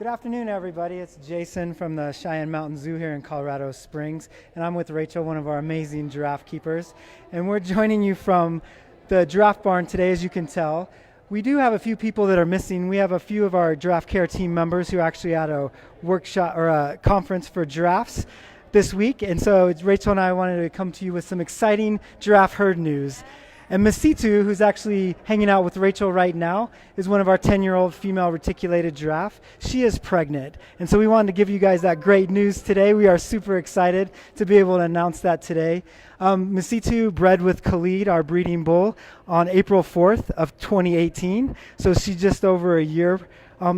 Good afternoon, everybody. It's Jason from the Cheyenne Mountain Zoo here in Colorado Springs, and I'm with Rachel, one of our amazing giraffe keepers. And we're joining you from the giraffe barn today, as you can tell. We do have a few people that are missing. We have a few of our giraffe care team members who are actually at a workshop or a conference for giraffes this week. And so Rachel and I wanted to come to you with some exciting giraffe herd news. And Msitu, who's actually hanging out with Rachel right now, is one of our 10-year-old female reticulated giraffe. She is pregnant. And so we wanted to give you guys that great news today. We are super excited to be able to announce that today. Msitu bred with Khalid, our breeding bull, on April 4th of 2018. So she's just over a year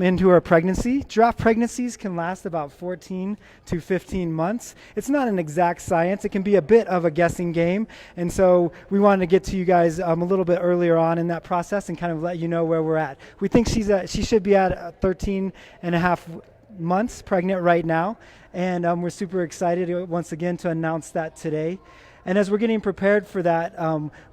into her pregnancy. Giraffe pregnancies can last about 14 to 15 months. It's not an exact science. It can be a bit of a guessing game. And so we wanted to get to you guys a little bit earlier on in that process and kind of let you know where we're at. We think she should be at 13 and a half months pregnant right now. And we're super excited once again to announce that today. And as we're getting prepared for that,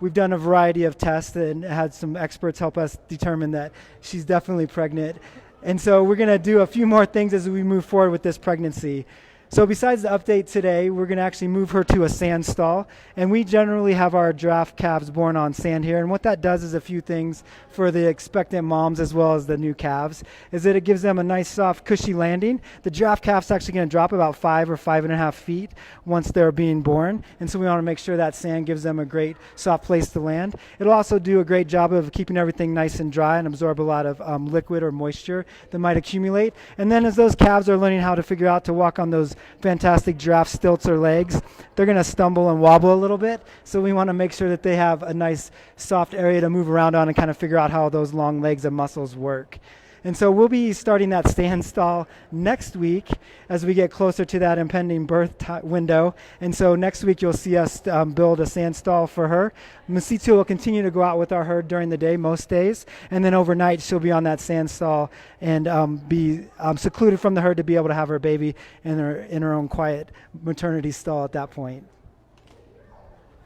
we've done a variety of tests and had some experts help us determine that she's definitely pregnant. And so we're going to do a few more things as we move forward with this pregnancy. So besides the update today, we're going to actually move her to a sand stall. And we generally have our giraffe calves born on sand here. And what that does is a few things for the expectant moms as well as the new calves, is that it gives them a nice, soft, cushy landing. The giraffe calf's actually going to drop about 5 or 5.5 feet once they're being born. And so we want to make sure that sand gives them a great, soft place to land. It'll also do a great job of keeping everything nice and dry and absorb a lot of liquid or moisture that might accumulate. And then as those calves are learning how to figure out to walk on those fantastic giraffe stilts or legs, they're going to stumble and wobble a little bit. So we want to make sure that they have a nice soft area to move around on and kind of figure out how those long legs and muscles work. And so we'll be starting that stand stall next week as we get closer to that impending birth window. And so next week you'll see us build a sand stall for her. Msitu will continue to go out with our herd during the day most days. And then overnight she'll be on that sand stall and be secluded from the herd to be able to have her baby in her own quiet maternity stall at that point.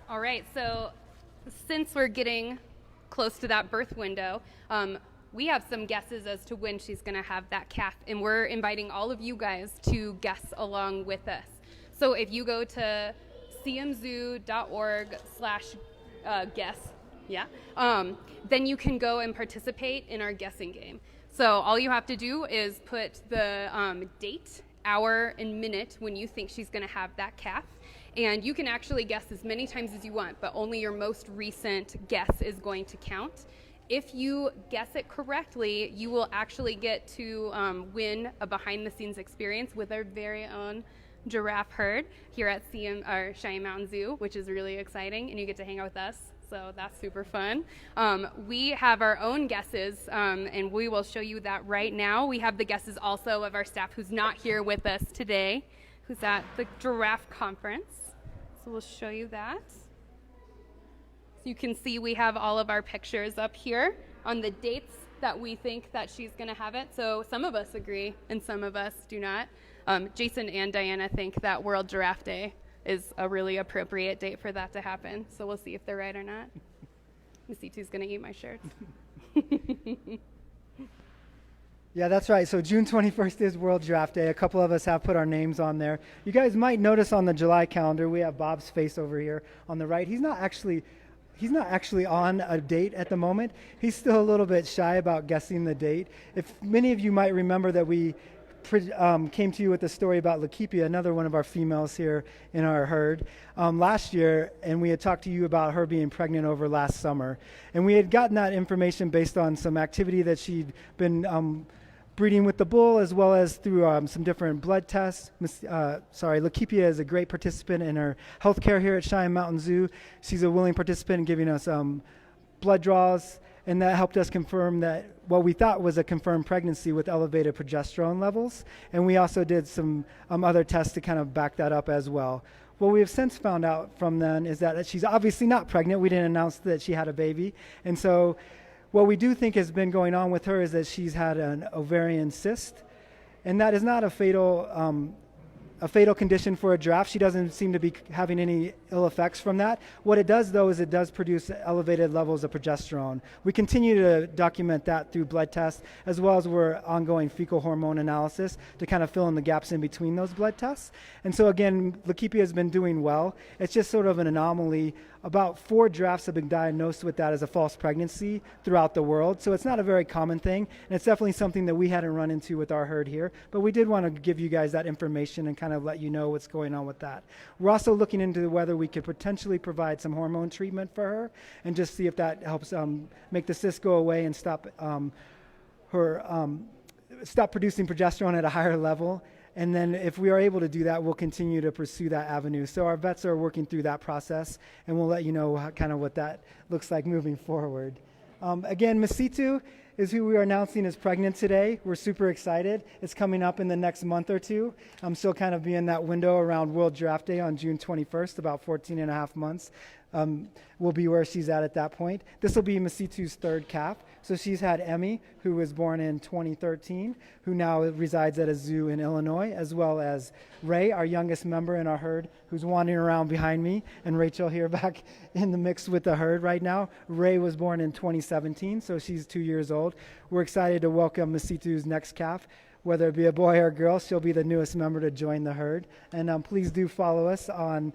All right, so since we're getting close to that birth window, we have some guesses as to when she's going to have that calf, and we're inviting all of you guys to guess along with us. So if you go to cmzoo.org/guess, then you can go and participate in our guessing game. So all you have to do is put the date, hour, and minute when you think she's going to have that calf. And you can actually guess as many times as you want, but only your most recent guess is going to count. If you guess it correctly, you will actually get to win a behind-the-scenes experience with our very own giraffe herd here at Cheyenne Mountain Zoo, which is really exciting, and you get to hang out with us, so that's super fun. We have our own guesses, and we will show you that right now. We have the guesses also of our staff who's not here with us today, who's at the giraffe conference, so we'll show you that. You can see we have all of our pictures up here on the dates that we think that she's going to have it. So some of us agree and some of us do not. Jason and Diana think that World Giraffe Day is a really appropriate date for that to happen. So we'll see if they're right or not. Msitu's going to eat my shirt. Yeah, that's right. So June 21st is World Giraffe Day. A couple of us have put our names on there. You guys might notice on the July calendar, we have Bob's face over here on the right. He's not actually on a date at the moment. He's still a little bit shy about guessing the date. If many of you might remember that we came to you with a story about Lakipia, another one of our females here in our herd, last year, and we had talked to you about her being pregnant over last summer. And we had gotten that information based on some activity that she'd been breeding with the bull, as well as through some different blood tests. Lakipia is a great participant in our healthcare here at Cheyenne Mountain Zoo. She's a willing participant in giving us blood draws, and that helped us confirm that what we thought was a confirmed pregnancy with elevated progesterone levels. And we also did some other tests to kind of back that up as well. What we have since found out from then is that she's obviously not pregnant. We didn't announce that she had a baby. And so what we do think has been going on with her is that she's had an ovarian cyst, and that is not a fatal a fatal condition for a giraffe. She doesn't seem to be having any ill effects from that. What it does, though, is it does produce elevated levels of progesterone. We continue to document that through blood tests, as well as we're ongoing fecal hormone analysis to kind of fill in the gaps in between those blood tests. And so, again, Leukeepia has been doing well. It's just sort of an anomaly. About 4 giraffes have been diagnosed with that as a false pregnancy throughout the world. So it's not a very common thing, and it's definitely something that we hadn't run into with our herd here. But we did want to give you guys that information and kind of let you know what's going on with that. We're also looking into whether we could potentially provide some hormone treatment for her and just see if that helps make the cyst go away and stop stop producing progesterone at a higher level. And then if we are able to do that, we'll continue to pursue that avenue. So our vets are working through that process, and we'll let you know kind of what that looks like moving forward. Again, Msitu is who we are announcing is pregnant today. We're super excited. It's coming up in the next month or two. I'm still kind of be in that window around World Giraffe Day on June 21st, about 14 and a half months. Will be where she's at that point. This will be Msitu's 3rd calf. So she's had Emy, who was born in 2013, who now resides at a zoo in Illinois, as well as Rae, our youngest member in our herd, who's wandering around behind me, and Rachel here back in the mix with the herd right now. Rae was born in 2017, so she's 2 years old. We're excited to welcome Msitu's next calf. Whether it be a boy or a girl, she'll be the newest member to join the herd. And please do follow us on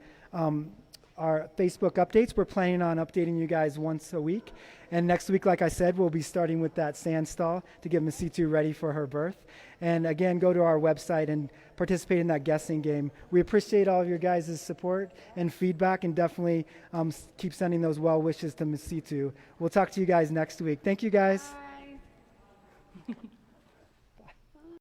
our Facebook updates. We're planning on updating you guys once a week. And next week, like I said, we'll be starting with that sand stall to get Msitu ready for her birth. And again, go to our website and participate in that guessing game. We appreciate all of your guys' support and feedback, and definitely keep sending those well wishes to Msitu. We'll talk to you guys next week. Thank you, guys. Bye.